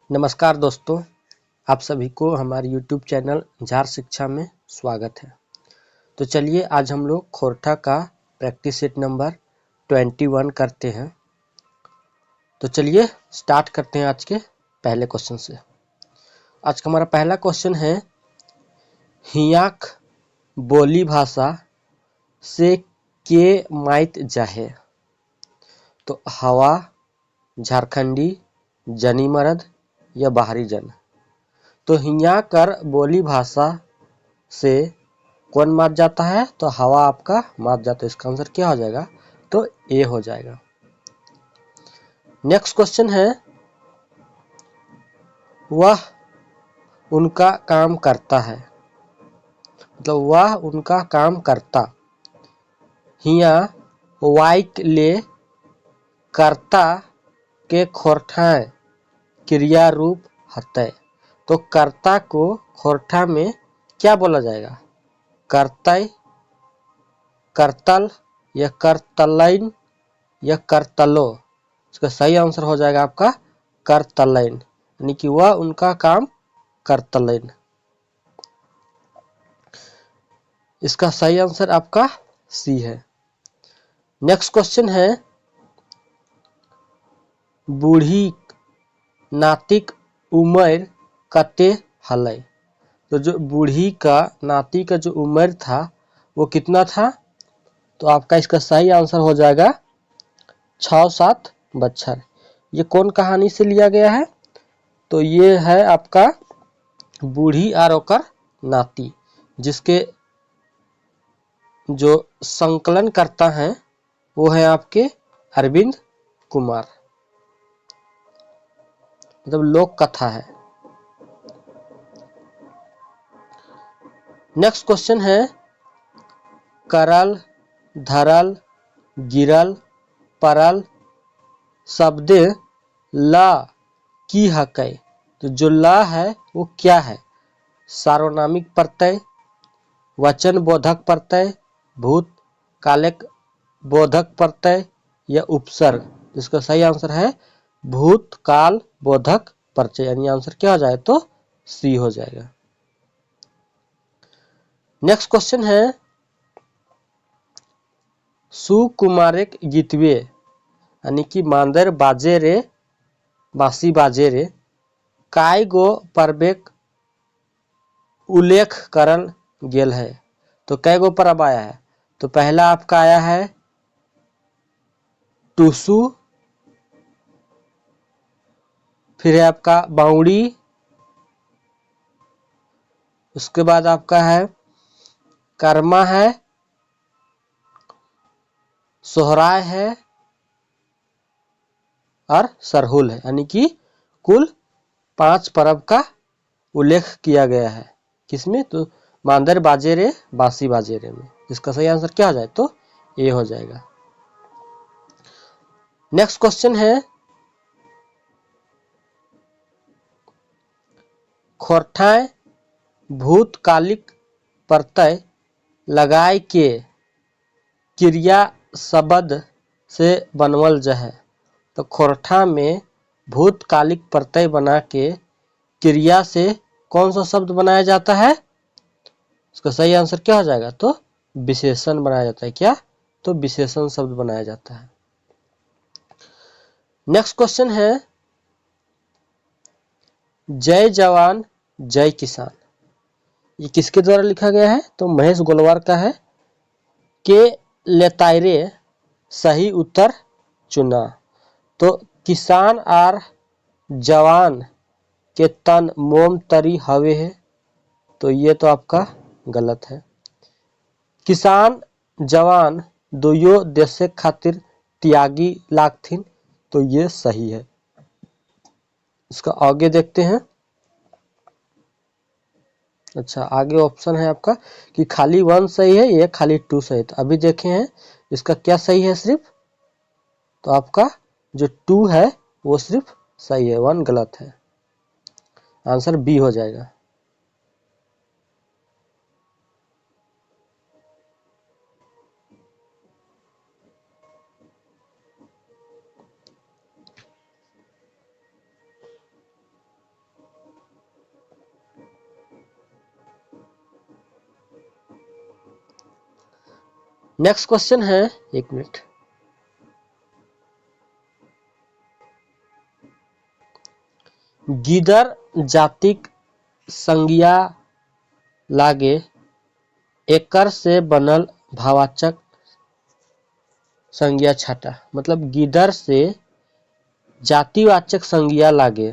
नमस्कार दोस्तों, आप सभी को हमारे YouTube चैनल झार शिक्षा में स्वागत है। तो चलिए आज हम लोग खोरठा का प्रैक्टिस सेट नंबर 21 करते हैं। तो चलिए स्टार्ट करते हैं आज के पहले क्वेश्चन से। आज का हमारा पहला क्वेश्चन है, हियाक बोली भाषा से के माइत जाहे। तो हवा, झारखंडी, जनी मर्द या बाहरी जन। तो हिया कर बोली भाषा से कौन मार जाता है? तो हवा आपका मार जाता है। इसका आंसर क्या हो जाएगा? तो ए हो जाएगा। नेक्स्ट क्वेश्चन है, वह उनका काम करता है। मतलब वह उनका काम करता। हिया वाइक ले कर्ता के खोरठाएं क्रिया रूप हतय। तो कर्ता को खोरठा में क्या बोला जाएगा? कर्तय, कर्तल या कर्तलैन या कर्तलो। इसका सही आंसर हो जाएगा आपका कर्तलैन, यानी कि वह उनका काम कर्तलैन। इसका सही आंसर आपका सी है। नेक्स्ट क्वेश्चन है, बूढ़ी नातिक उम्र कते हलय। तो जो बूढ़ी का नाती का जो उम्र था वो कितना था? तो आपका इसका सही आंसर हो जाएगा 6-7 बच्छर। ये कौन कहानी से लिया गया है? तो ये है आपका बूढ़ी और ओकर नाती, जिसके जो संकलन करता है वो है आपके अरविंद कुमार। मतलब लोक कथा है। नेक्स्ट क्वेश्चन है, करल, धरल, गिरल, परल शब्द ला की हकै। तो जो ला है वो क्या है? सार्वनामिक प्रत्यय, वचन बोधक प्रत्यय, भूत कालिक बोधक प्रत्यय या उपसर्ग। इसका सही आंसर है भूतकाल बोधक प्रत्यय, यानी आंसर क्या हो जाए? तो सी हो जाएगा। नेक्स्ट क्वेश्चन है, सुकुमारेक गीतवे, यानी कि मांदर बाजे रे बांसी बाजे रे काय गो परबेक उल्लेख करल गेल है। तो कै गो परब आया है? तो पहला आपका आया है टूसू, फिर है आपका बाउड़ी, उसके बाद आपका है कर्मा है, सोहराय है और सरहुल है। यानी कि कुल 5 परब का उल्लेख किया गया है। किसमें? तो मांदर बाजेरे बांसी बाजेरे में। इसका सही आंसर क्या हो जाए? तो ए हो जाएगा। नेक्स्ट क्वेश्चन है, खोरठाएं भूतकालिक प्रत्यय लगाए के क्रिया शब्द से बनवल जहे। तो खोरठा में भूतकालिक प्रत्यय बना के क्रिया से कौन सा शब्द बनाया जाता है? इसका सही आंसर क्या हो जाएगा? तो विशेषण बनाया जाता है। क्या? तो विशेषण शब्द बनाया जाता है। नेक्स्ट क्वेश्चन है, जय जवान जय किसान। ये किसके द्वारा लिखा गया है? तो महेश गोलवार का है। के लेतायरे सही उत्तर चुना। तो किसान और जवान के तन मोम तरी हवे है। तो ये तो आपका गलत है। किसान जवान दोयो देश खातिर त्यागी लागथिन। तो ये सही है। इसका आगे देखते हैं। अच्छा, आगे ऑप्शन है आपका कि खाली 1 सही है या खाली 2 सही है। तो अभी देखे हैं इसका क्या सही है सिर्फ। तो आपका जो 2 है वो सिर्फ सही है, 1 गलत है। आंसर बी हो जाएगा। नेक्स्ट क्वेश्चन है, एक मिनट, गीदड़ जातिक संज्ञा लागे एकर से बनल भाववाचक संज्ञा छाटा। मतलब गिदड़ से जातिवाचक संज्ञा लागे,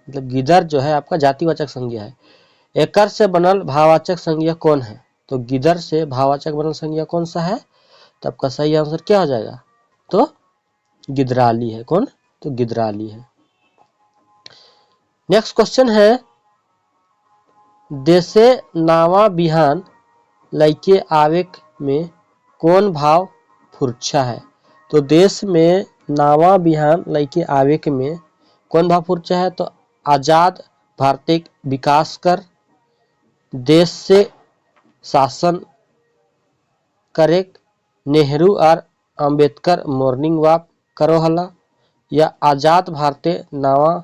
मतलब गिदड़ जो है आपका जातिवाचक संज्ञा है। एकर से बनल भाववाचक संज्ञा कौन है? तो गिदड़ से भाववाचक बनल संज्ञा कौन सा है? तो आपका सही आंसर क्या हो जाएगा? तो गिदराली है। कौन? तो गिदराली है। नेक्स्ट क्वेश्चन है, देसे नावा बिहान लइके आवेक में कौन भाव फुरछा है? तो देश में नावा बिहान लइके आवेक में कौन भाव फुरछा है? तो आजाद भारतीय विकास कर, देश से शासन करे, नेहरू और अंबेडकर मॉर्निंग वॉक करो हला, या आजाद भारतीय नवा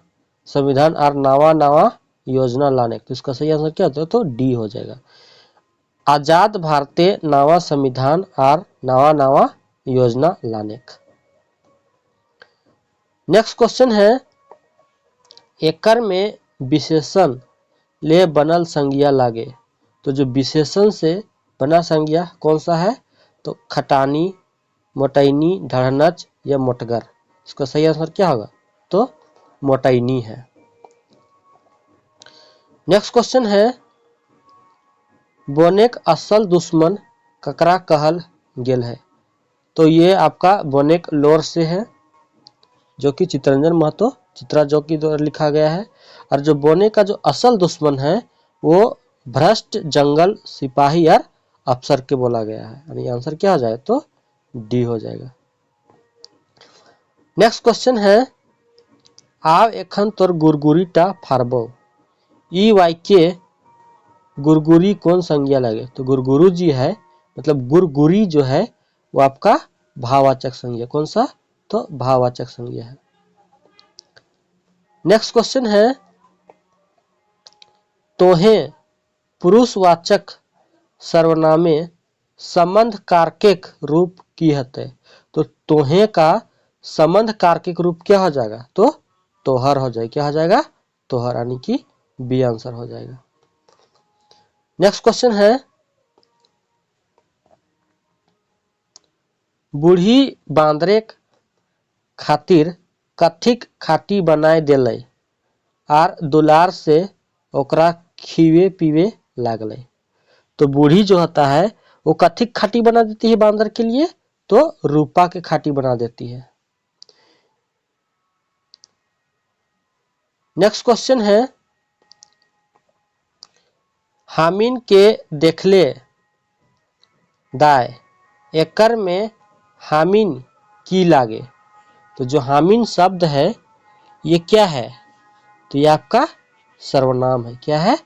संविधान और नवा नवा योजना लाने। तो इसका सही आंसर क्या होता है? तो डी हो जाएगा। आजाद भारतीय नवा संविधान और नवा नवा योजना लाने। नेक्स्ट क्वेश्चन है, एकर में विशेषण ले बनल संज्ञा लागे। तो जो विशेषण से बना संज्ञा कौन सा है? तो खटानी, मोटैनी, ढड़नच या मोटगर। इसका सही आंसर क्या होगा? तो मोटैनी है। नेक्स्ट क्वेश्चन है, बोनेक असल दुश्मन ककरा कहल गेल है? तो ये आपका बोनेक लोर से है, जो कि चित्तरंजन महतो चित्रा जो कि द्वारा लिखा गया है। और जो बोनेक का जो असल दुश्मन है वो भ्रष्ट जंगल सिपाही और अफसर के बोला गया है। यानी आंसर क्या हो जाएगा? तो डी हो जाएगा। नेक्स्ट क्वेश्चन है, आव एखन तोर गुरगुरीटा फाड़बो। ई वाक्य गुरगुरी कौन संज्ञा लगे? तो गुरगुरु जी है, मतलब गुरगुरी जो है वो आपका भाववाचक संज्ञा। कौन सा? तो भाववाचक संज्ञा है। नेक्स्ट क्वेश्चन है, तोहे पुरुषवाचक सर्वनामे संबंध कारकिक रूप की हते? तो तोहे का संबंध कारकिक रूप क्या हो जाएगा? तो तोहर हो जाएगा। क्या हो जाएगा? तोहर, यानी कि बी आंसर हो जाएगा। नेक्स्ट क्वेश्चन है, बूढ़ी बांदरे खातिर कथिक खाटी बनाए देले आर दुलार से ओकरा खीवे पीवे लागले। तो बूढ़ी जो होता है वो कथिक खाटी बना देती है बांदर के लिए? तो रूपा के खाटी बना देती है। नेक्स्ट क्वेश्चन है, हामिन के देखले दाय एकर में हामिन की लागे। तो जो हामिन शब्द है ये क्या है? तो ये आपका सर्वनाम है। क्या है?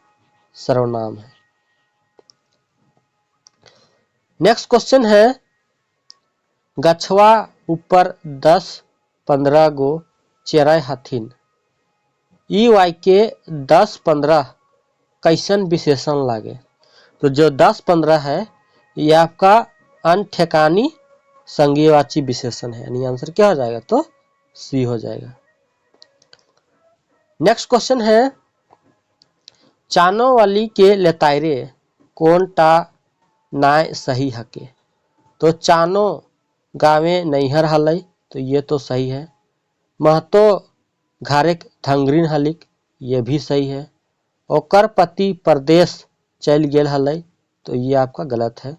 सर्वनाम है। नेक्स्ट क्वेश्चन है, गछवा ऊपर 10-15 गो चेराय हथिन। ई वाक्य 10-15 कैसन विशेषण लागे? तो जो 10-15 है ये आपका अनठेकानी संज्ञावाची विशेषण है। यानी आंसर क्या हो जाएगा? तो सी हो जाएगा। नेक्स्ट क्वेश्चन है, चानो वाली के लेतायरे कौन टा नाय सही हके? तो चानो गावे नैहर हलई, तो ये तो सही है। महतो घारेक धंगरीन हलिक, ये भी सही है। ओकर पति परदेश चल गेल हलई, तो ये आपका गलत है।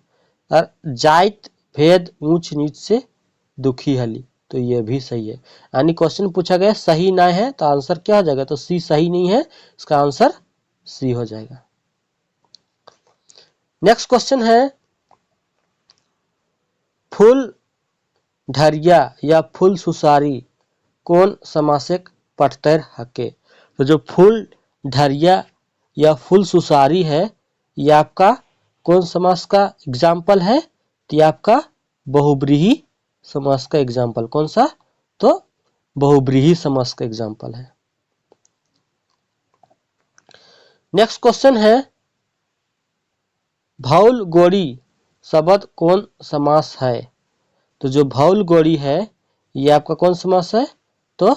और जाइत भेद ऊंच नीच से दुखी हली, तो ये भी सही है। यानी क्वेश्चन पूछा गया सही ना है, तो आंसर क्या हो जाएगा? तो सी सही नहीं है, इसका आंसर सी हो जाएगा। नेक्स्ट क्वेश्चन है, फूल ढरिया या फूल सुसारी कौन समासिक पठतर हके? तो जो फूल ढरिया या फूल सुसारी है ये आपका कौन समास का एग्जाम्पल है? तो ये आपका बहुब्रीही समास का एग्जाम्पल। कौन सा? तो बहुब्रीही समास का एग्जाम्पल है। नेक्स्ट क्वेश्चन है, भौल गोड़ी शब्द कौन समास है? तो जो भौल गोड़ी है ये आपका कौन समास है? तो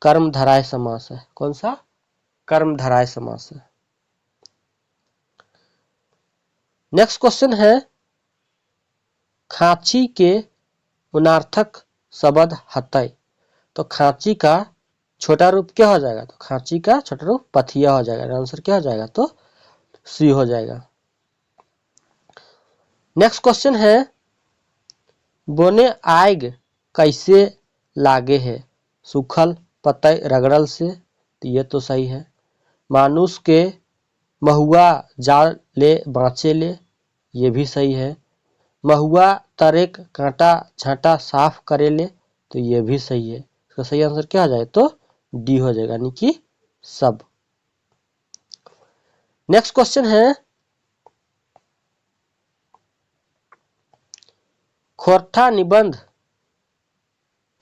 कर्मधारय समास है। कौन सा? कर्मधारय समास है। नेक्स्ट क्वेश्चन है खांची के उनार्थक शब्द हतय। तो खांची का छोटा रूप क्या हो जाएगा? तो खांची का छोटा रूप पथिया हो जाएगा। आंसर क्या हो जाएगा? तो सी हो जाएगा। नेक्स्ट क्वेश्चन है बोने आग कैसे लागे है? सूखल पतय रगड़ल से। तो ये तो सही है। मानुष के महुआ जाल ले बाँचे ले। ये भी सही है। महुआ तरेक कांटा छांटा साफ करे ले। तो ये भी सही है। इसका सही आंसर क्या हो जाए? तो डी हो जाएगा, यानी कि सब। नेक्स्ट क्वेश्चन है खोरठा निबंध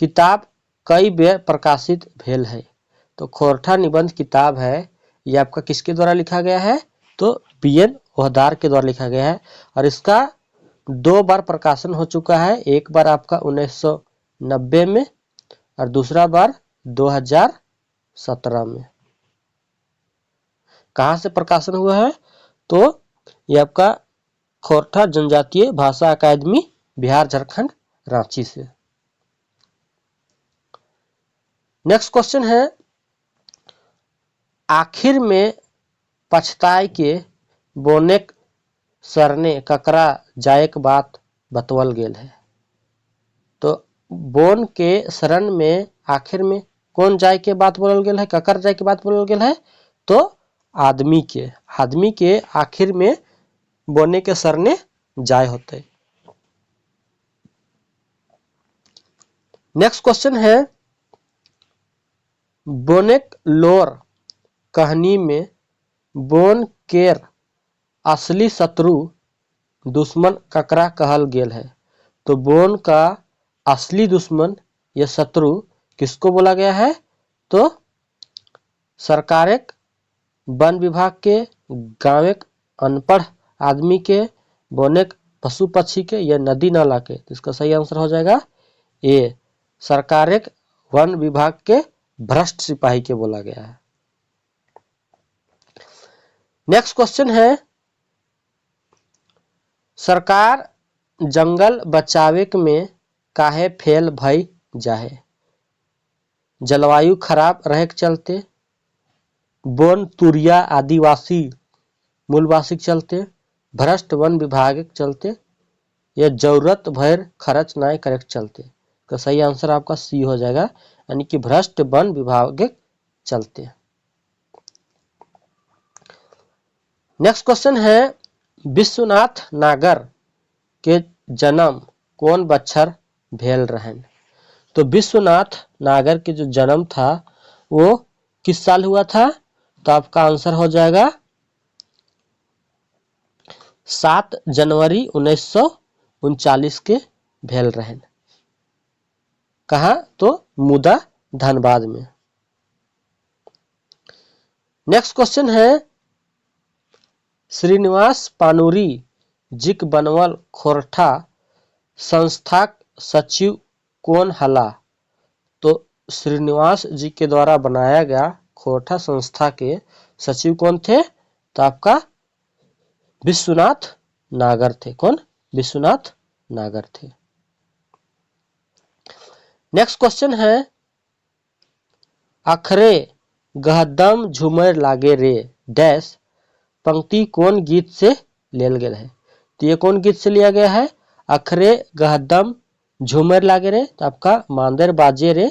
किताब कई बेर प्रकाशित भेल है? तो खोरठा निबंध किताब है ये आपका किसके द्वारा लिखा गया है? तो बीएन ओहदार के द्वारा लिखा गया है और इसका 2 बार प्रकाशन हो चुका है। एक बार आपका 1990 में और दूसरा बार 2017 में। कहाँ से प्रकाशन हुआ है? तो ये आपका खोरठा जनजातीय भाषा अकादमी बिहार झारखंड रांची से। नेक्स्ट क्वेश्चन है आखिर में पछताए के बोनेक सरने ककरा जायक बात बतवल गेल है? तो बोन के शरण में आखिर में कौन जाय के बात बोलल गेल है? ककर जाय के बात बोलल गेल है? तो आदमी के आखिर में बोने के सरने जाय होते। नेक्स्ट क्वेश्चन है बोनेक लोर कहानी में बोन केर असली शत्रु दुश्मन ककरा कहल गेल है? तो बोन का असली दुश्मन या शत्रु किसको बोला गया है? तो सरकार वन विभाग के, गाँव अनपढ़ आदमी के, बोनेक पशु पक्षी के या नदी नाला के। तो इसका सही आंसर हो जाएगा ए, सरकार वन विभाग के भ्रष्ट सिपाही के बोला गया है। नेक्स्ट क्वेश्चन है सरकार जंगल बचावे में काहे फेल भई जाहे? जलवायु खराब रहे के चलते, वन तुरिया आदिवासी मूलवासी के चलते, भ्रष्ट वन विभाग के चलते या जरूरत भर खर्च ना करे के चलते। तो सही आंसर आपका सी हो जाएगा, यानी कि भ्रष्ट वन विभाग के चलते। नेक्स्ट क्वेश्चन है विश्वनाथ नागर के जन्म कौन बच्छर भेल रहन? तो विश्वनाथ नागर के जो जन्म था वो किस साल हुआ था? तो आपका आंसर हो जाएगा 7 जनवरी 1939 के भेल रहन। कहा? तो मुदा धनबाद में। नेक्स्ट क्वेश्चन है श्रीनिवास पानुरी जिक बनवल खोरठा संस्था सचिव कौन हला? तो श्रीनिवास जी के द्वारा बनाया गया खोरठा संस्था के सचिव कौन थे? तो आपका विश्वनाथ नागर थे। कौन? विश्वनाथ नागर थे। नेक्स्ट क्वेश्चन है अखरे गहदम झूमर लागे रे डैश पंक्ति कौन गीत से लेल गेल है? तो ये कौन गीत से लिया गया है? अखरे गहदम झूमर लागे रे तो आपका मांदर बाजे रे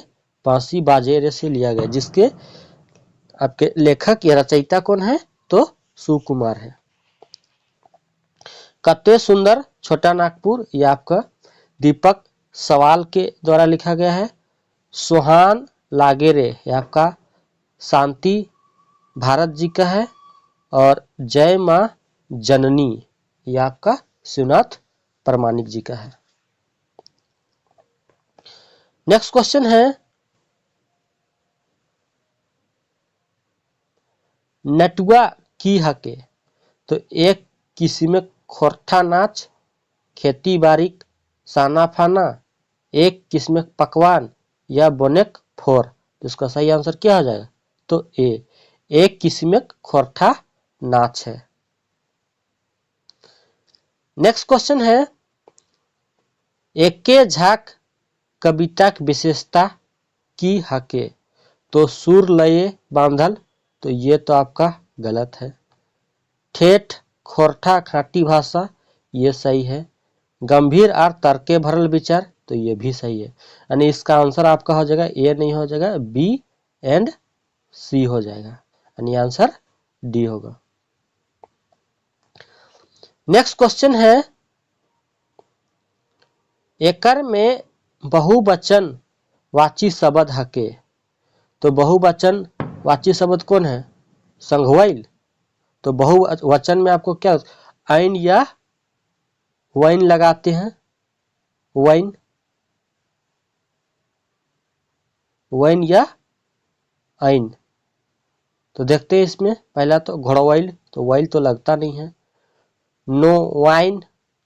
बांसी बाजे रे से लिया गया, जिसके आपके लेखक या रचयिता कौन है? तो सुकुमार है। कत्ते सुंदर छोटा नागपुर ये आपका दीपक सवाल के द्वारा लिखा गया है। सोहान लागे रे ये आपका शांति भारत जी का है और जय माँ जननी ये आपका शिवनाथ परमाणिक जी का है। नेक्स्ट क्वेश्चन है नटुआ की हके? तो एक किसी में खोरठा नाच खेती बाड़ी, साना फाना, एक किस्म पकवान या बोनेक फोर। तो इसका सही आंसर क्या हो जाएगा? तो ए, एक किस्म खोरठा नाच है। नेक्स्ट क्वेश्चन है, एके झाक कविता की विशेषता की हके? तो सुर लय बांधल, तो ये तो आपका गलत है। ठेठ खोरठा खाटी भाषा, ये सही है। गंभीर और तर्के भरल विचार, तो ये भी सही है। यानी इसका आंसर आपका हो जाएगा ए नहीं हो जाएगा, बी एंड सी हो जाएगा, यानी आंसर डी होगा। नेक्स्ट क्वेश्चन है, एकर में बहुवचन वाची शब्द हके? तो बहुवचन वाची शब्द कौन है? संघवाइल। तो बहुवचन में आपको क्या आइन या वाइन लगाते हैं? वाइन, वाइन या आइन। तो देखते हैं इसमें, पहला तो घोड़वाइल, तो वाइल तो लगता नहीं है। नो वाइन,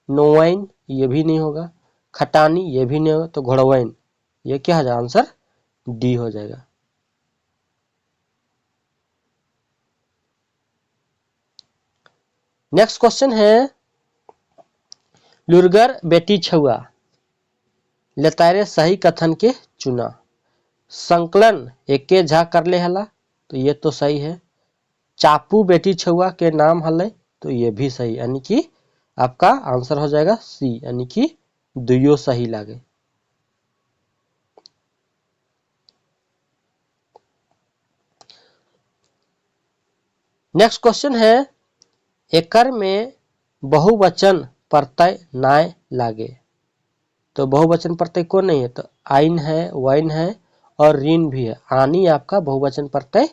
नो वाइन, ये भी नहीं होगा। खटानी, ये भी नहीं होगा। तो घोड़वाइन, ये क्या हो जाएगा? आंसर डी हो जाएगा। नेक्स्ट क्वेश्चन है, लुरगर बेटी छुआ, लेतारे सही कथन के चुना। संकलन एके झा कर ले हला, तो ये तो सही है। चापू बेटी छुआ के नाम हले, तो ये भी सही, यानी कि आपका आंसर हो जाएगा सी, यानी कि दुइयो सही लागे। नेक्स्ट क्वेश्चन है, एकर में बहुवचन प्रत्यय नाय लागे? तो बहुवचन प्रत्यय कौन नहीं है? तो आइन है, वाइन है और ऋण भी है। आनी आपका बहुवचन प्रत्यय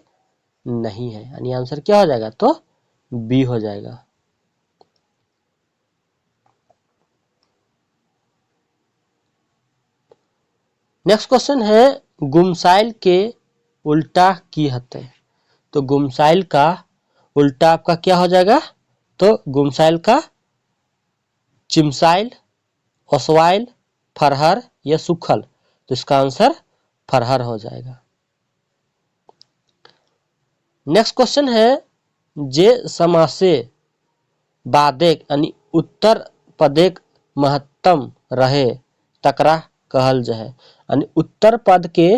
नहीं है, यानी आंसर क्या हो जाएगा? तो बी हो जाएगा। नेक्स्ट क्वेश्चन है, गुमसाइल के उल्टा की हते? तो गुमसाइल का उल्टा आपका क्या हो जाएगा? तो गुमसाइल का चिमसाइल, ओसवाइल, फरहर या सुखल। तो इसका आंसर फरहर हो जाएगा। नेक्स्ट क्वेश्चन है, जे समासे बादेक यानी उत्तर पदेक महत्तम रहे तकरा कहल जाए। यानी उत्तर पद के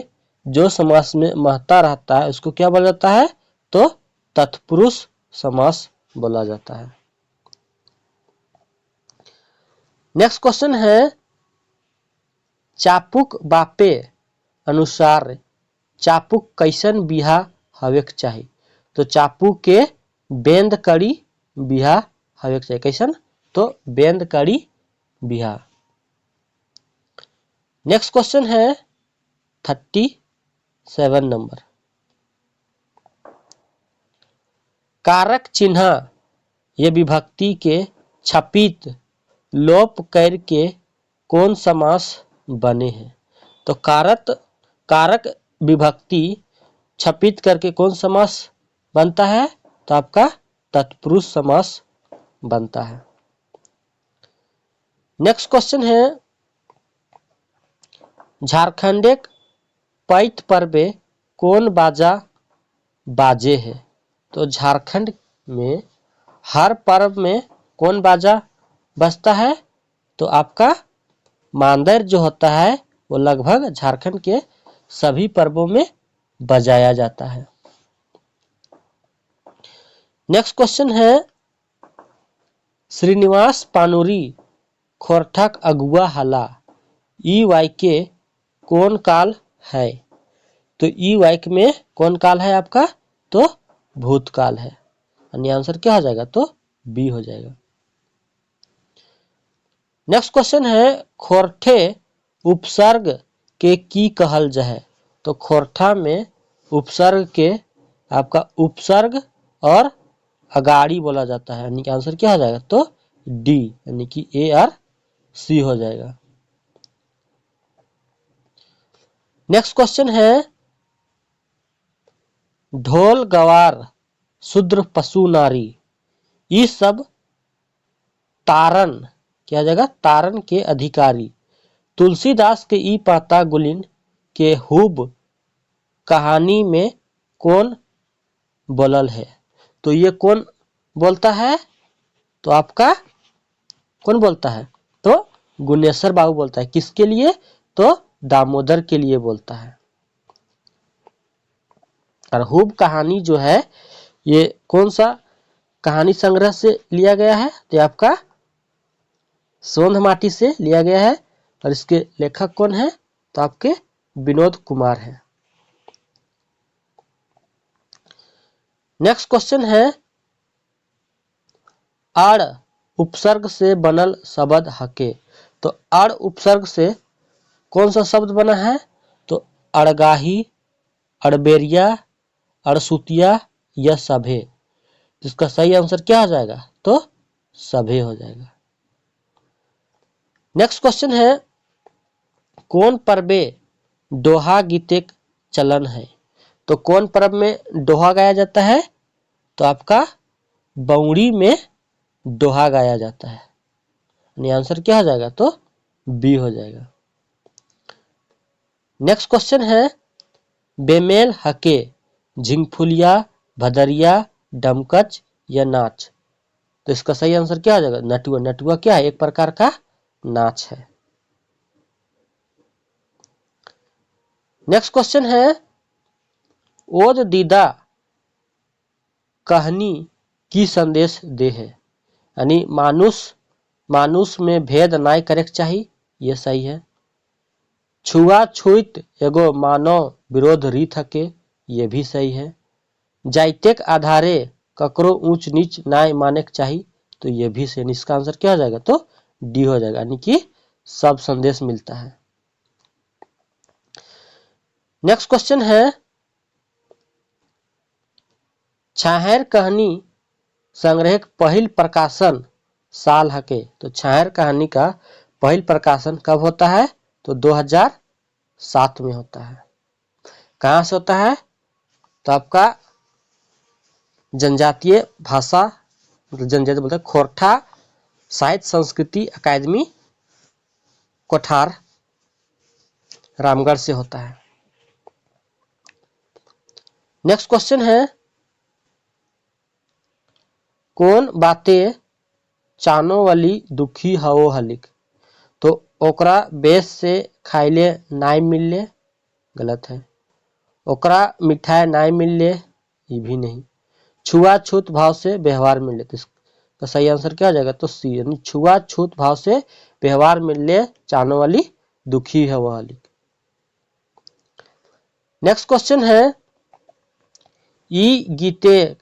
जो समास में महत्ता रहता है उसको क्या बोला जाता है? तो तत्पुरुष समास बोला जाता है। नेक्स्ट क्वेश्चन है, चापुक बापे अनुसार चापुक कैसन बिहा हवेक चाही? तो चापू के बेंद कड़ी बिहा हवेक चाही। कैसन? तो बेंद कड़ी बिहा। नेक्स्ट क्वेश्चन है 37 नंबर, कारक चिन्ह ये विभक्ति के छपित लोप करके कौन समास बने हैं? तो कारक विभक्ति छपित करके कौन समास बनता है? तो आपका तत्पुरुष समास बनता है। नेक्स्ट क्वेश्चन है, झारखंडेक पैत पर्वे कौन बाजा बाजे है? तो झारखंड में हर पर्व में कौन बाजा बजता है? तो आपका मांदर जो होता है वो लगभग झारखंड के सभी पर्वों में बजाया जाता है। नेक्स्ट क्वेश्चन है, श्रीनिवास पानुरी खोरठक अगुआ हला ई वाक्य कौन काल है? तो ई वाक्य में कौन काल है आपका? तो भूतकाल है, यानी आंसर क्या हो जाएगा? तो बी हो जाएगा। नेक्स्ट क्वेश्चन है, खोरठे उपसर्ग के की कहल जाए? तो खोरठा में उपसर्ग के आपका उपसर्ग और अगाड़ी बोला जाता है, यानी कि आंसर क्या हो जाएगा? तो डी, यानी कि ए और सी हो जाएगा। नेक्स्ट क्वेश्चन है, ढोल गवार शूद्र पशु नारी ये सब तारन क्या आ जाएगा, तारण के अधिकारी। तुलसीदास के ई पाता गुलिन के हुब कहानी में कौन बोलल है। तो ये कौन बोलता है, तो आपका कौन बोलता है, तो गुनेश्वर बाबू बोलता है। किसके लिए, तो दामोदर के लिए बोलता है। और हुब कहानी जो है ये कौन सा कहानी संग्रह से लिया गया है, तो आपका सोंध माटी से लिया गया है। और इसके लेखक कौन है, तो आपके विनोद कुमार हैं। नेक्स्ट क्वेश्चन है, आड़ उपसर्ग से बनल शब्द हके। तो आड़ उपसर्ग से कौन सा शब्द बना है, तो अड़गाही, अड़बेरिया, अड़सुतिया या सभे। इसका सही आंसर क्या हो जाएगा, तो सभे हो जाएगा। नेक्स्ट क्वेश्चन है, कौन पर्वे दोहा गीते चलन है। तो कौन पर्व में दोहा गाया जाता है, तो आपका बौड़ी में दोहा गाया जाता है। यानी आंसर क्या हो जाएगा, तो बी हो जाएगा। नेक्स्ट क्वेश्चन है, बेमेल हके झिंगफुलिया, भदरिया, डमकच या नाच। तो इसका सही आंसर क्या हो जाएगा, नटुआ। नटुआ क्या है, एक प्रकार का नाच है। नेक्स्ट क्वेश्चन है, ओद दीदा कहानी की संदेश दे है। यानी मानुष में भेद नाय करे चाहिए, ये सही है। छुआछूत एगो मानव विरोध रीत हके, ये भी सही है। जाइतेक आधारे ककरो ऊंच नीच नाय माने चाहिए, तो ये भी सही। इसका आंसर क्या हो जाएगा, तो डी हो जाएगा, यानी कि सब संदेश मिलता है। नेक्स्ट क्वेश्चन है, छाहर कहानी संग्रह पहिल प्रकाशन साल हके। तो छाहर कहानी का पहिल प्रकाशन कब होता है, तो 2007 में होता है। कहाँ से होता है, तो आपका जनजातीय भाषा, जनजातीय बोलते हैं, खोरठा साहित्य संस्कृति अकादमी कोठार रामगढ़ से होता है। नेक्स्ट क्वेश्चन है, कौन बातें चानो वाली दुखी हवो हलिक। तो ओकरा बेस से खाइले नाय मिलले, गलत है। ओकरा मिठाई नाय मिलले, ये भी नहीं। छुआछूत भाव से व्यवहार मिलले, तो इसका सही आंसर क्या हो जाएगा, तो सी। यानी छुआछूत भाव से व्यवहार मिलले चानो वाली दुखी है वह हलिक। नेक्स्ट क्वेश्चन है, ई गीते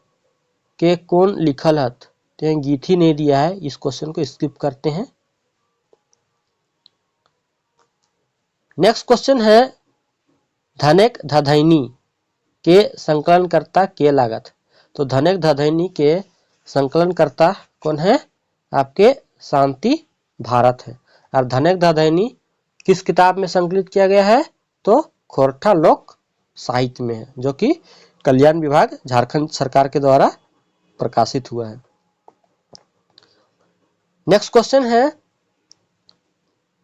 के कौन लिखल हत। तो गीत ही नहीं दिया है, इस क्वेश्चन को स्किप करते हैं। नेक्स्ट क्वेश्चन है, धनेक धधैनी के संकलनकर्ता के लागत। तो धनेक धधैनी के संकलनकर्ता कौन है, आपके शांति भारत है। और धनेक धधैनी किस किताब में संकलित किया गया है, तो खोरठा लोक साहित्य में है, जो कि कल्याण विभाग झारखंड सरकार के द्वारा प्रकाशित हुआ है। नेक्स्ट क्वेश्चन है,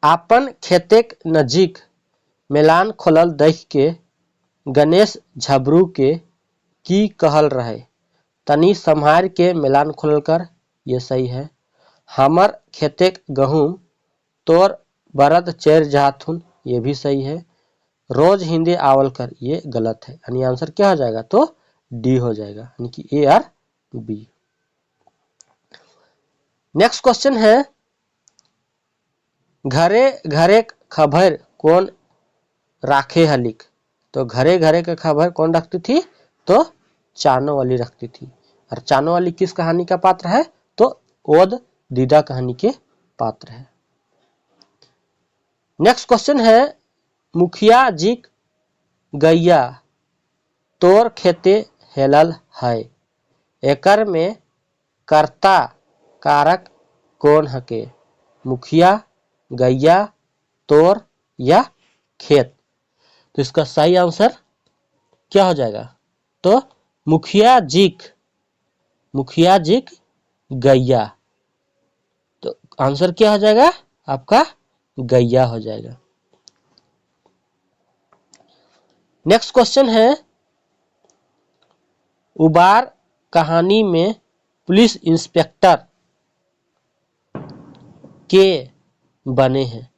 आपन खेतेक नजीक मेलान खोलल देख के गणेश झबरू के की कहल रहे। तनी संहार के मेलान खोलल कर, ये सही है। हमर खेतेक गहूम तोर बरद चेर जाथुन, ये भी सही है। रोज हिंदे आवल कर, ये गलत है। यानी आंसर क्या हो जाएगा, तो डी हो जाएगा, यानी कि ए और बी। नेक्स्ट क्वेश्चन है, घरे घरे खबर कौन राखे हलिक। तो घरे घरे के खबर कौन रखती थी, तो चानो वाली रखती थी। और चानो वाली किस कहानी का पात्र है, तो ओद दीदा कहानी के पात्र है। नेक्स्ट क्वेश्चन है, मुखिया जी गैया तोर खेते हेलल है। एकर में कर्ता कारक कौन हके। मुखिया, गैया, तोर या खेत। तो इसका सही आंसर क्या हो जाएगा, तो मुखिया जी गैया। तो आंसर क्या हो जाएगा आपका गैया हो जाएगा। नेक्स्ट क्वेश्चन है, उबार कहानी में पुलिस इंस्पेक्टर के बने हैं।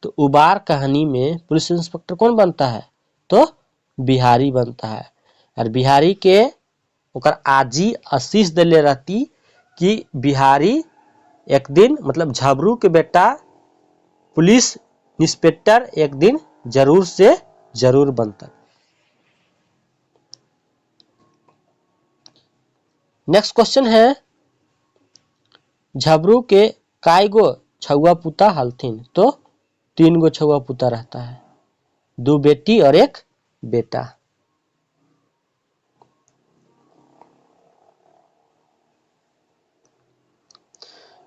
तो उबार कहानी में पुलिस इंस्पेक्टर कौन बनता है? तो बिहारी बनता है। और बिहारी के ओकर आजी आशीष दिले रहती कि बिहारी एक दिन मतलब झबरू के बेटा पुलिस इंस्पेक्टर एक दिन जरूर से जरूर बनता। नेक्स्ट क्वेश्चन है, झबरू के काय गो छुआ पुता हलथिन? तो 3 गो छुआ पुता रहता है, 2 बेटी और 1 बेटा।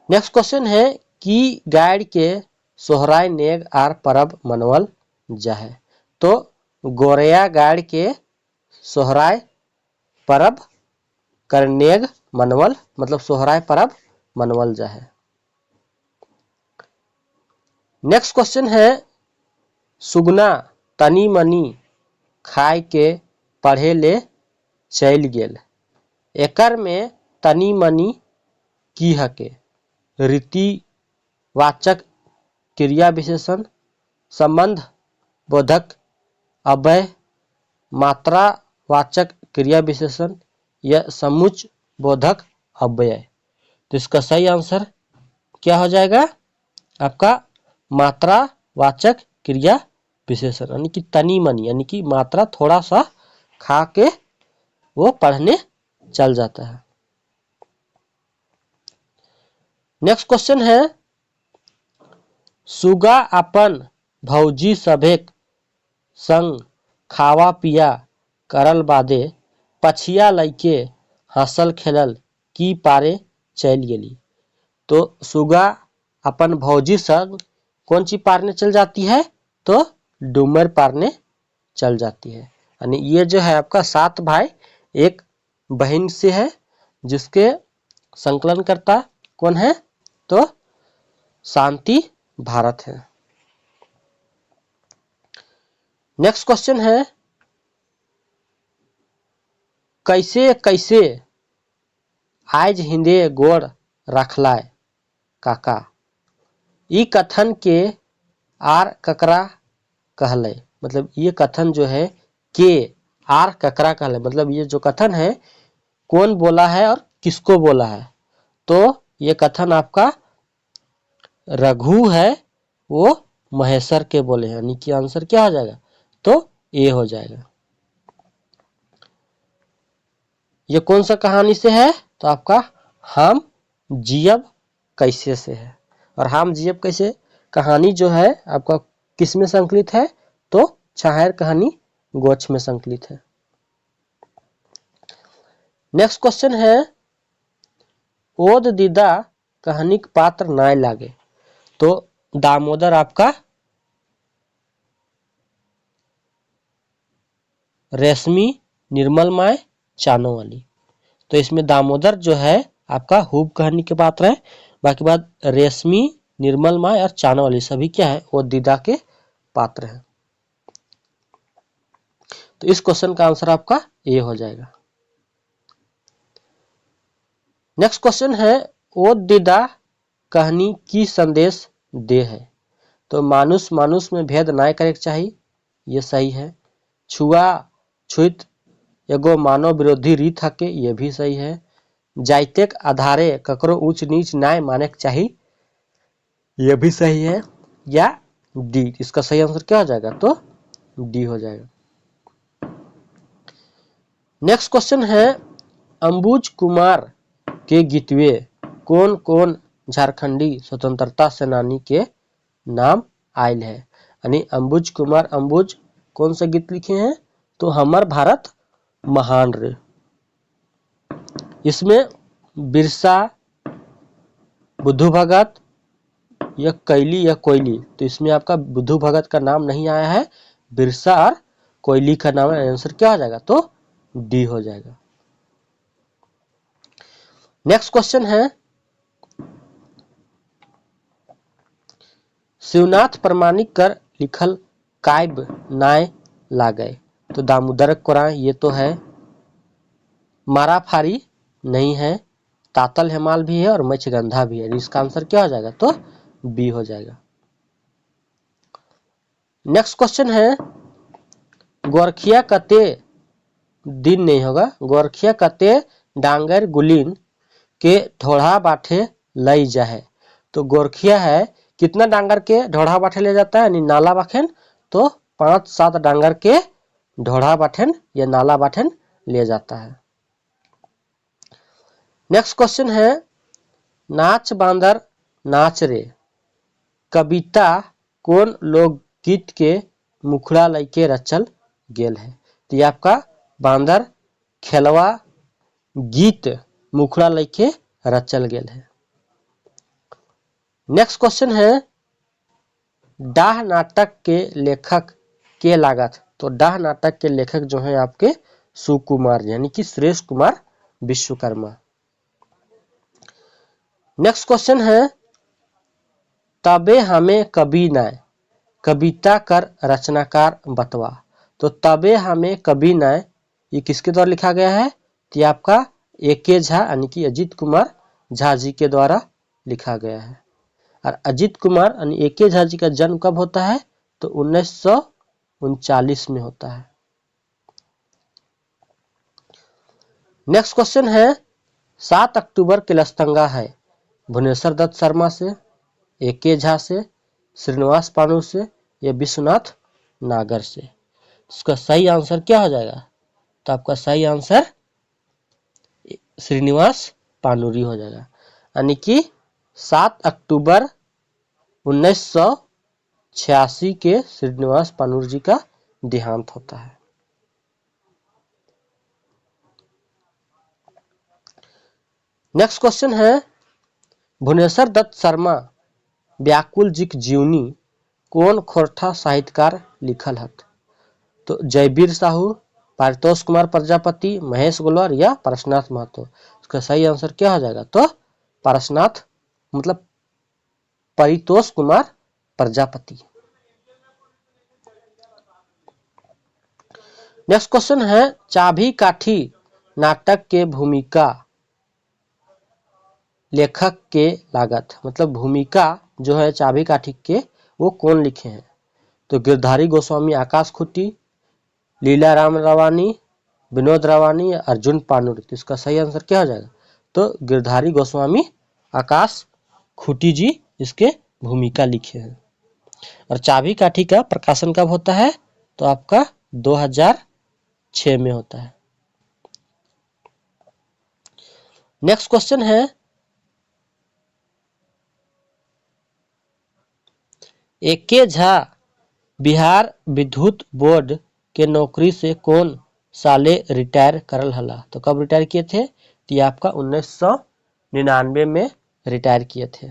नेक्स्ट क्वेश्चन है कि गाड़ के सोहराय नेग आर परब मनवल जाहे? तो गोरया गाड़ के सोहराय परब कर नेग मनवल मतलब सोहराय परब मनवल जाहे। नेक्स्ट क्वेश्चन है, सुगना तनी मनी खाए के पढ़े ले चल गेल, एकर में तनी मनी की हके? रीतिवाचक क्रिया विशेषण, संबंध बोधक अव्यय, मात्रावाचक क्रिया विशेषण या समुच्च बोधक अव्यय? तो इसका सही आंसर क्या हो जाएगा आपका मात्रावाचक क्रिया विशेषण, यानी कि तनी मनी, यानी कि मात्रा थोड़ा सा खा के वो पढ़ने चल जाता है। नेक्स्ट क्वेश्चन है, सुगा अपन भौजी सभेक संग खावा पिया करल बादे पछिया लैके हंसल खेलल की पारे चल गेली? तो सुगा अपन भौजी संग कौन सी पारने चल जाती है? तो डूमर पारने चल जाती है। यानी ये जो है आपका 7 भाई एक बहन से है, जिसके संकलन करता कौन है? तो शांति भारत है। नेक्स्ट क्वेश्चन है, कैसे कैसे आज हिंदे गोड़ रखलाय काका? ई कथन के आर ककरा कहले? मतलब ये कथन जो है के आर ककरा कहले, मतलब ये जो कथन है कौन बोला है और किसको बोला है? तो ये कथन आपका रघु है, वो महेश्वर के बोले हैं, यानी कि आंसर क्या हो जाएगा? तो ए हो जाएगा। ये कौन सा कहानी से है? तो आपका हम जियब कैसे से है। और हम जियब कैसे कहानी जो है आपका किस में संकलित है? तो छाहर कहानी गोछ में संकलित है। नेक्स्ट क्वेश्चन है, ओद दीदा कहानी पात्र नाय लागे? तो दामोदर आपका रेशमी, निर्मल माय, चानो वाली। तो इसमें दामोदर जो है आपका हुब कहानी के पात्र है, बाकी बात रेशमी, निर्मल माय और चानो वाली सभी क्या है? वो दीदा के पात्र है। तो इस क्वेश्चन का आंसर आपका ए हो जाएगा। नेक्स्ट क्वेश्चन है, ओ दीदा कहानी की संदेश दे है? तो मानुष मानुष में भेद ना करे चाहिए, ये सही है। छुआ छुत एगो मानव विरोधी रीत हके, ये भी सही है। जाइतेक आधारे ककरो ऊंच नीच नाय माने चाहिए, ये भी सही है। या डी, इसका सही आंसर क्या हो जाएगा? तो डी हो जाएगा। नेक्स्ट क्वेश्चन है, अंबुज कुमार के गीतवे कौन कौन झारखंडी स्वतंत्रता सेनानी के नाम आयल है? यानी अंबुज कुमार अंबुज कौन सा गीत लिखे हैं? तो हमर भारत महान रे। इसमें बिरसा, बुद्धू भगत या कैली या कोयली, तो इसमें आपका बुद्धू भगत का नाम नहीं आया है, बिरसा और कोयली का नाम है। आंसर क्या हो जाएगा? तो डी हो जाएगा। नेक्स्ट क्वेश्चन है, शिवनाथ प्रमाणिक कर लिखल काव्य नाय लागय। तो दामोदर कोराय ये तो है, माराफारी नहीं है, तातल हेमाल भी है और मच्छगंधा भी है। इसका आंसर क्या हो जाएगा? तो बी हो जाएगा। नेक्स्ट क्वेश्चन है गोरखिया कते दिन नहीं होगा, गोरखिया कते डांगर गुलीन के ढोढ़ा बाठे लई जाए। तो गोरखिया है कितना डांगर के ढोढ़ा बाठे ले जाता है, यानी नाला बाखेन। तो 5-7 डांगर के ढोढ़ा बाठेन या नाला बाठेन ले जाता है। नेक्स्ट क्वेश्चन है नाच बांदर नाच रे कविता कौन लोकगीत के मुखड़ा लैके रचल गेल है। तो ये आपका बांदर खेलवा गीत मुखड़ा लैके रचल गेल है। नेक्स्ट क्वेश्चन है डाह नाटक के लेखक के लागत। तो डाह नाटक के लेखक जो है आपके सुकुमार यानी कि सुरेश कुमार विश्वकर्मा। नेक्स्ट क्वेश्चन है तबे हमें कभी नाय कविता कर रचनाकार बतवा। तो तबे हमें कभी नाय ये किसके द्वारा लिखा गया है? तो आपका ए.के. झा यानी कि अजीत कुमार झा जी के द्वारा लिखा गया है। और अजीत कुमार यानी ए.के. झा जी का जन्म कब होता है? तो 1939 में होता है। नेक्स्ट क्वेश्चन है 7 अक्टूबर के लस्तंगा है भुवनेश्वर दत्त शर्मा से, ए.के. झा से, श्रीनिवास पानूर से या विश्वनाथ नागर से। इसका सही आंसर क्या हो जाएगा? तो आपका सही आंसर श्रीनिवास पानूरी हो जाएगा। यानी कि 7 अक्टूबर 1986 के श्रीनिवास पानूर जी का देहांत होता है। नेक्स्ट क्वेश्चन है भुवनेश्वर दत्त शर्मा व्याकुल जिक जीवनी कौन खोरठा साहित्यकार लिखल हत। तो जयवीर साहू, पारितोष कुमार प्रजापति, महेश गोलवार या पारसनाथ महतो। इसका सही आंसर क्या हो जाएगा? तो पारसनाथ मतलब परितोष कुमार प्रजापति। नेक्स्ट क्वेश्चन है चाभी काठी नाटक के भूमिका लेखक के लागत। मतलब भूमिका जो है चाभी काठी के वो कौन लिखे हैं? तो गिरधारी गोस्वामी आकाश खुट्टी, लीला राम रवानी, विनोद रवानी या अर्जुन पानूर। तो इसका सही आंसर क्या हो जाएगा? तो गिरधारी गोस्वामी आकाश खुट्टी जी इसके भूमिका लिखे हैं। और चाबी काठी का प्रकाशन कब होता है? तो आपका 2006 में होता है। नेक्स्ट क्वेश्चन है ए.के. झा बिहार विद्युत बोर्ड के नौकरी से कौन साले रिटायर करल हला। तो कब रिटायर किए थे? तो ये आपका 1999 में रिटायर किए थे।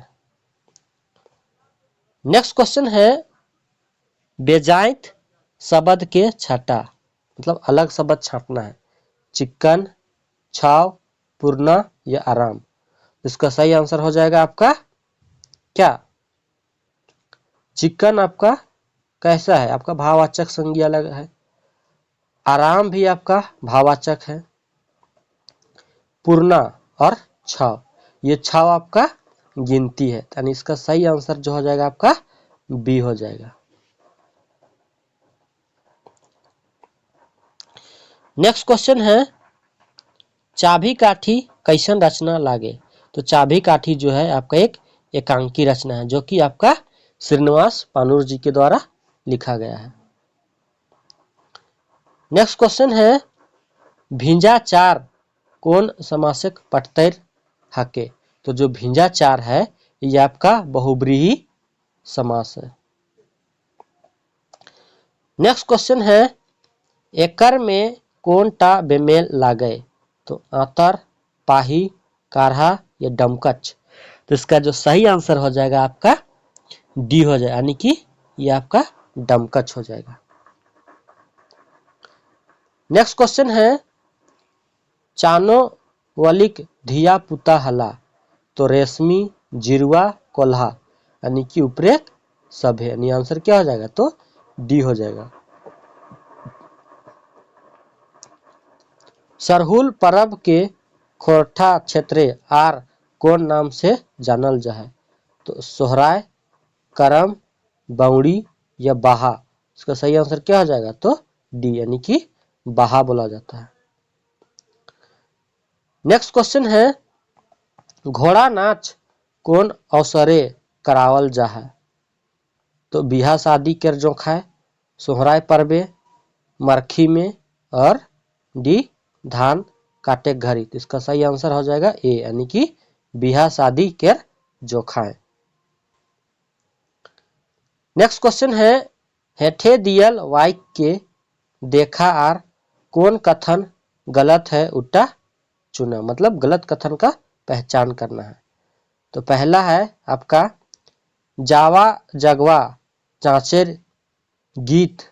नेक्स्ट क्वेश्चन है बेजाइत शब्द के छटा मतलब अलग शब्द छाटना है। चिकन, छाव, पूर्णा या आराम। इसका सही आंसर हो जाएगा आपका क्या? चिकन आपका कैसा है? आपका भाववाचक संज्ञा अलग है। आराम भी आपका भाववाचक है। पूर्णा और छाव ये छाव आपका गिनती है। यानी इसका सही आंसर जो हो जाएगा आपका बी हो जाएगा। नेक्स्ट क्वेश्चन है चाभी काठी कैसन रचना लागे। तो चाभी काठी जो है आपका एक एकांकी रचना है जो कि आपका श्रीनिवास पानूर जी के द्वारा लिखा गया है। नेक्स्ट क्वेश्चन है भिंजाचार कौन समासक पठतैर हके। तो जो भिंजाचार है ये आपका बहुब्रीही समास है। नेक्स्ट क्वेश्चन है एकर में कौन टा बेमेल लागे। तो आतर, पाही, कारहा या डमकच। तो इसका जो सही आंसर हो जाएगा आपका डी हो जाएगा यानी कि ये आपका डमकच हो जाएगा। नेक्स्ट क्वेश्चन है चानो वलिक धिया पुता हला। तो रेशमी, जिरुआ, कोल्हा यानी कि उपरेक सभे, यानी आंसर क्या हो जाएगा? तो डी हो जाएगा। सरहुल परब के खोरठा क्षेत्रे आर कौन नाम से जानल जा है? तो सोहराय, करम, बाउड़ी या बाहा। इसका सही आंसर क्या हो जाएगा? तो डी, यानी कि बाहा बोला जाता है। नेक्स्ट क्वेश्चन है, घोड़ा नाच कौन अवसरे करावल जा है? तो बिहा शादी के जोखाय, सोहराय पर्वे, मरखी में और डी धान काटे घड़ी। तो इसका सही आंसर हो जाएगा ए, यानी कि बिहा शादी के जोखाय। नेक्स्ट क्वेश्चन है, हेठे दियल वाक्य के देखा आर कौन कथन गलत है उल्टा चुना, मतलब गलत कथन का पहचान करना है। तो पहला है आपका जावा जगवा चाचेर गीत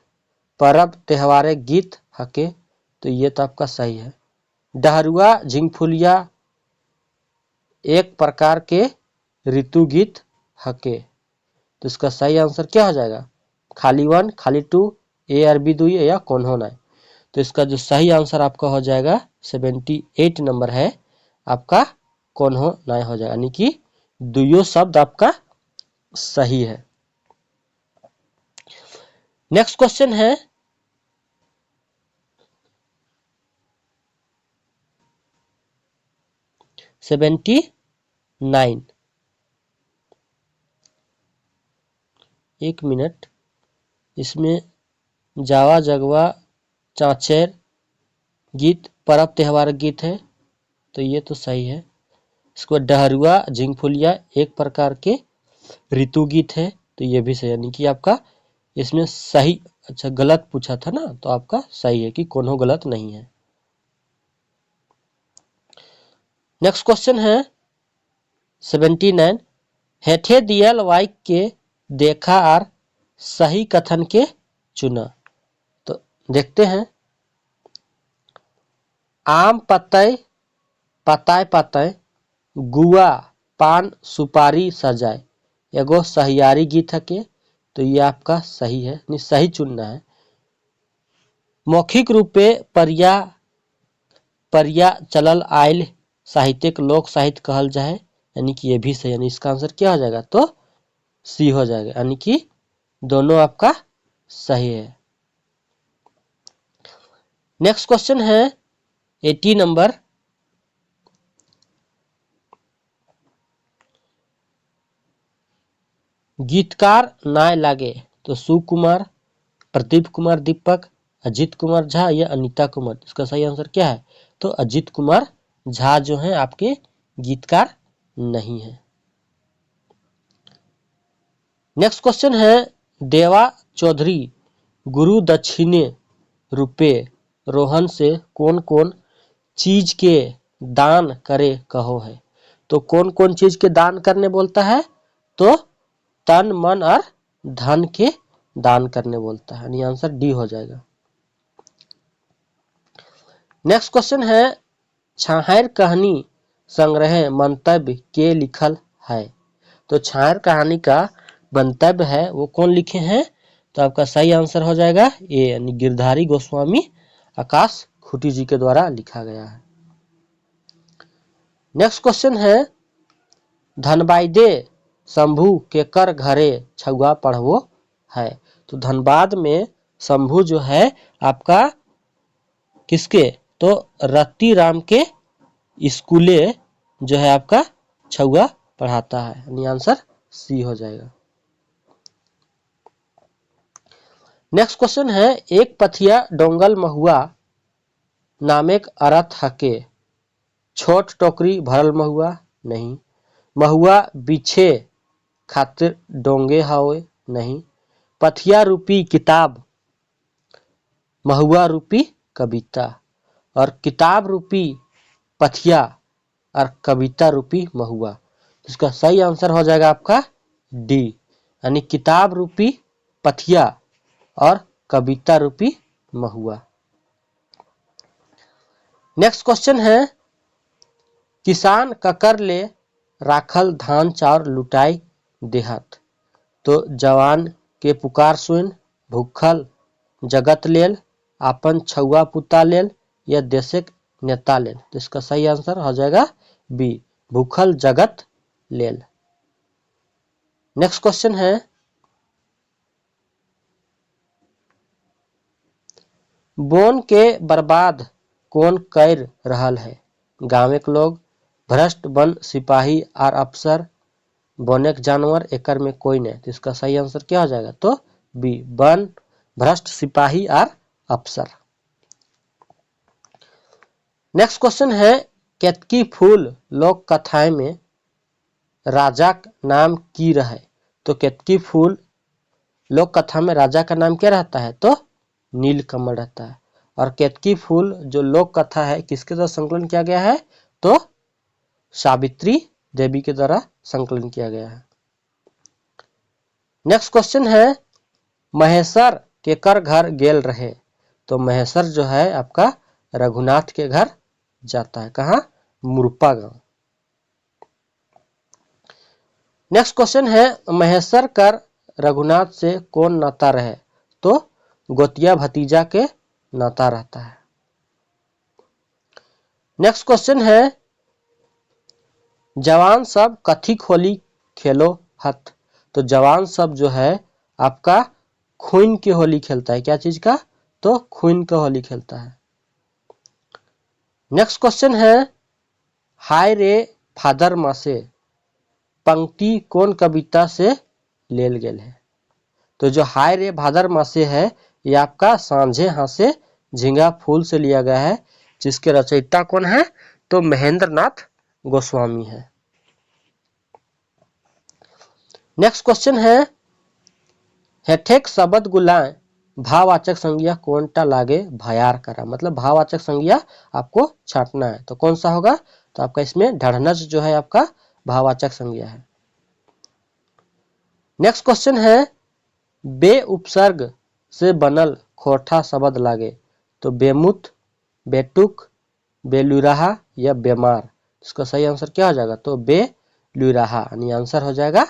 परब त्योहारे गीत हके। तो ये तो आपका सही है। डहरुआ झिंगफुलिया एक प्रकार के ऋतु गीत हके। तो इसका सही आंसर क्या हो जाएगा? खाली 1, खाली 2, ए और बी दुई या कौन होना है। तो इसका जो सही आंसर आपका हो जाएगा 78 नंबर है आपका कौन हो ना हो जाएगा, यानी कि दुयो शब्द आपका सही है। नेक्स्ट क्वेश्चन है, सेवेंटी 9, एक मिनट, इसमें जावा जगवा चाचेर गीत परब त्योहार गीत है, तो ये तो सही है। इसके बाद डहरुआ झिंगफुलिया एक प्रकार के ऋतु गीत है, तो ये भी सही, यानी कि आपका इसमें सही, अच्छा गलत पूछा था ना, तो आपका सही है कि कोनो गलत नहीं है। नेक्स्ट क्वेश्चन है 79, हेठे दियल वाक्य के देखा और सही कथन के चुना। तो देखते हैं, आम पतय पताय पतय गुआ पान सुपारी सजाए एगो सहियारी गीत है के। तो ये आपका सही है, नहीं सही चुनना है। मौखिक रूपे परिया परिया चलल आयल साहित्यिक लोक साहित्य कहल जाए, यानी कि ये भी सही, यानी इसका आंसर क्या हो जाएगा? तो सी हो जाएगा, यानी कि दोनों आपका सही है। नेक्स्ट क्वेश्चन है 80 नंबर, गीतकार नाय लागे। तो सुकुमार, प्रदीप कुमार दीपक, अजीत कुमार झा या अनीता कुमार। इसका सही आंसर क्या है? तो अजीत कुमार झा जो है आपके गीतकार नहीं है। नेक्स्ट क्वेश्चन है, देवा चौधरी गुरु दक्षिणे रूपे रोहन से कौन कौन चीज के दान करे कहो है। तो कौन कौन चीज के दान करने बोलता है? तो तन मन और धन के दान करने बोलता है, यानी आंसर डी हो जाएगा। नेक्स्ट क्वेश्चन है, छाहर कहानी संग्रह मंतव्य के लिखल है। तो छाहर कहानी का मंतव्य है वो कौन लिखे हैं? तो आपका सही आंसर हो जाएगा ए, यानी गिरधारी गोस्वामी आकाश खूटी जी के द्वारा लिखा गया है। नेक्स्ट क्वेश्चन है, धनबादे शंभू के कर घरे छुआ पढ़वो है। तो धनबाद में शंभू जो है आपका किसके? तो रत्ती राम के स्कूले जो है आपका छुआ पढ़ाता है, यानी आंसर सी हो जाएगा। नेक्स्ट क्वेश्चन है, एक पथिया डोंगल महुआ नामेक अर्थ हके। छोट टोकरी भरल महुआ नहीं, महुआ बिछे खातिर डोंगे हावे नहीं, पथिया रूपी किताब महुआ रूपी कविता, और किताब रूपी पथिया और कविता रूपी महुआ। इसका सही आंसर हो जाएगा आपका डी, यानी किताब रूपी पथिया और कविता रूपी महुआ। नेक्स्ट क्वेश्चन है, किसान ककर ले राखल धान चाउर लुटाई देहत। तो जवान के पुकार सुन, भूखल जगत लेल, आपन छुआ पुता लेल या देशक नेता लेल। तो इसका सही आंसर हो जाएगा बी, भूखल जगत लेल। नेक्स्ट क्वेश्चन है, बोन के बर्बाद कौन कर रहल है? गाँव के लोग, भ्रष्ट वन सिपाही और अफसर, बोनेक जानवर, एकर में कोई नहीं। तो इसका सही आंसर क्या हो जाएगा? तो बी, वन भ्रष्ट सिपाही और अफसर। नेक्स्ट क्वेश्चन है, केतकी फूल लोक कथाएं में राजा का नाम की रहे? तो केतकी फूल लोक कथा में राजा का नाम क्या रहता है? तो नीलकमल रहता है। और केतकी फूल जो लोक कथा है किसके द्वारा संकलन किया गया है? तो सावित्री देवी के द्वारा संकलन किया गया है। नेक्स्ट क्वेश्चन है, महेश्वर केकर घर गेल रहे? तो महेश्वर जो है आपका रघुनाथ के घर जाता है। कहाँ? मुरपा गांव। नेक्स्ट क्वेश्चन है, महेश्वर कर रघुनाथ से कौन नाता रहे? तो गोतिया भतीजा के नाता रहता है। नेक्स्ट क्वेश्चन है, जवान सब कथी होली खेलो हथ? तो जवान सब जो है आपका खून की होली खेलता है। क्या चीज का? तो खून का होली खेलता है। नेक्स्ट क्वेश्चन है, हाय रे फादर मासे पंक्ति कौन कविता से लेल गेल है? तो जो हाय रे भादर मासे है ये आपका सांझे हासे झिंगा फूल से लिया गया है, जिसके रचयिता कौन है? तो महेंद्र नाथ गोस्वामी है। नेक्स्ट क्वेश्चन है, हेठेक शब्द गुलाय भाववाचक संज्ञा कौनटा लागे भयार करा? मतलब भाववाचक संज्ञा आपको छांटना है, तो कौन सा होगा? तो आपका इसमें ढढ़नज जो है आपका भाववाचक संज्ञा है। नेक्स्ट क्वेश्चन है, बे उपसर्ग से बनल खोरठा शब्द लागे? तो बेमुत, बेटुक, बेलुराहा या बेमार। इसका सही आंसर क्या हो जाएगा? तो बेलुराहा, यानी आंसर हो जाएगा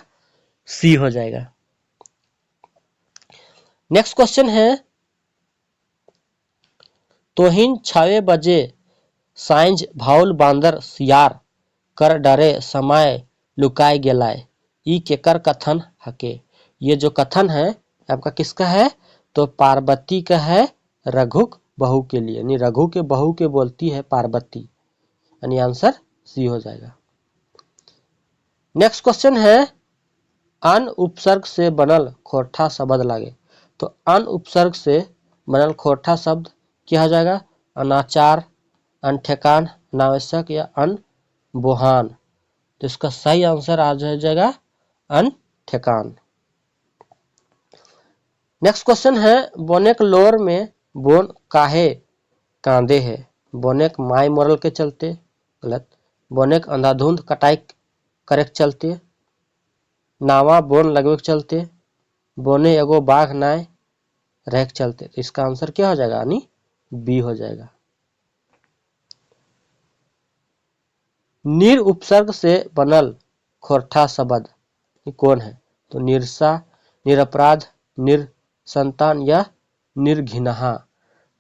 सी हो जाएगा। नेक्स्ट क्वेश्चन है, तोहिन 6 बजे साँझ भाउल बांदर सियार कर डरे समय लुकाय गेलाय, ई केकर कथन हके? ये जो कथन है आपका किसका है? तो पार्वती का है, रघुक बहू के लिए, यानी रघु के बहू के बोलती है पार्वती, यानी आंसर सी हो जाएगा। नेक्स्ट क्वेश्चन है, अन उपसर्ग से बनल खोरठा शब्द लागे? तो अन उपसर्ग से बनल खोरठा शब्द क्या हो जाएगा? अनाचार, अनठेकान, अनावश्यक या अनबोहान। तो इसका सही आंसर आ जाएगा अनठेकान। नेक्स्ट क्वेश्चन है, बोनेक लोर में बोन काहे कांदे है? बोनेक माई मरल के चलते, गलत। बोनेक अंधाधुंध कटाई करे के चलते, नावा बोन लगवे के चलते, बोने एगो बाघ नाय रह के चलते। तो इसका आंसर क्या हो जाएगा? यानी बी हो जाएगा। निर उपसर्ग से बनल खोरठा शब्द कौन है? तो निरसा, निरपराध, निरसंतान या निर्घिनहा।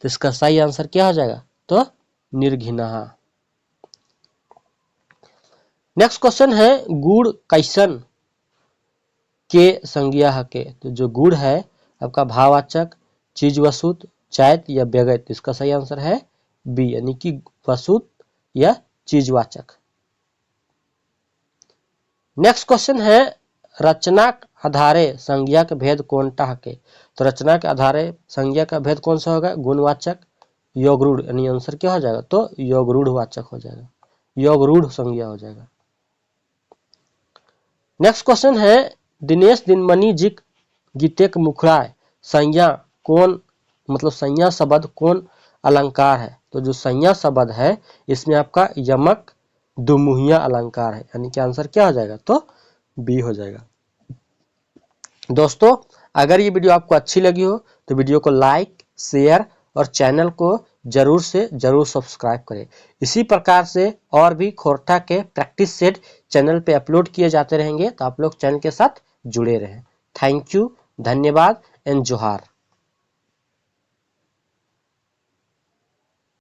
तो इसका सही आंसर क्या हो जाएगा? तो निर्घिनहा। नेक्स्ट क्वेश्चन है, गुड़ कैसन के संज्ञा हके? तो जो गुड़ है आपका भाववाचक, चीज वस्तु, जायत या बेगैत। इसका सही आंसर है बी, यानी कि वस्तु या चीजवाचक। नेक्स्ट क्वेश्चन है, रचना के आधारे संज्ञा के भेद कौनटा हके? तो रचना के आधारे संज्ञा का भेद कौन सा होगा? गुणवाचक, योगरूढ़, यानी आंसर क्या हो जाएगा? तो योगरूढ़ वाचक हो जाएगा, योगरूढ़ संज्ञा हो जाएगा। नेक्स्ट क्वेश्चन है, दिनेश दिनमणि जी गीतेक मुखड़ा संज्ञा कौन, मतलब संज्ञा शब्द कौन अलंकार है? तो जो संज्ञा शब्द है इसमें आपका यमक दुमुहिया अलंकार है, यानी कि आंसर क्या हो जाएगा? तो बी हो जाएगा। दोस्तों, अगर ये वीडियो आपको अच्छी लगी हो तो वीडियो को लाइक, शेयर और चैनल को जरूर से जरूर सब्सक्राइब करें। इसी प्रकार से और भी खोरठा के प्रैक्टिस सेट चैनल पे अपलोड किए जाते रहेंगे, तो आप लोग चैनल के साथ जुड़े रहें। थैंक यू, धन्यवाद एंड जोहार।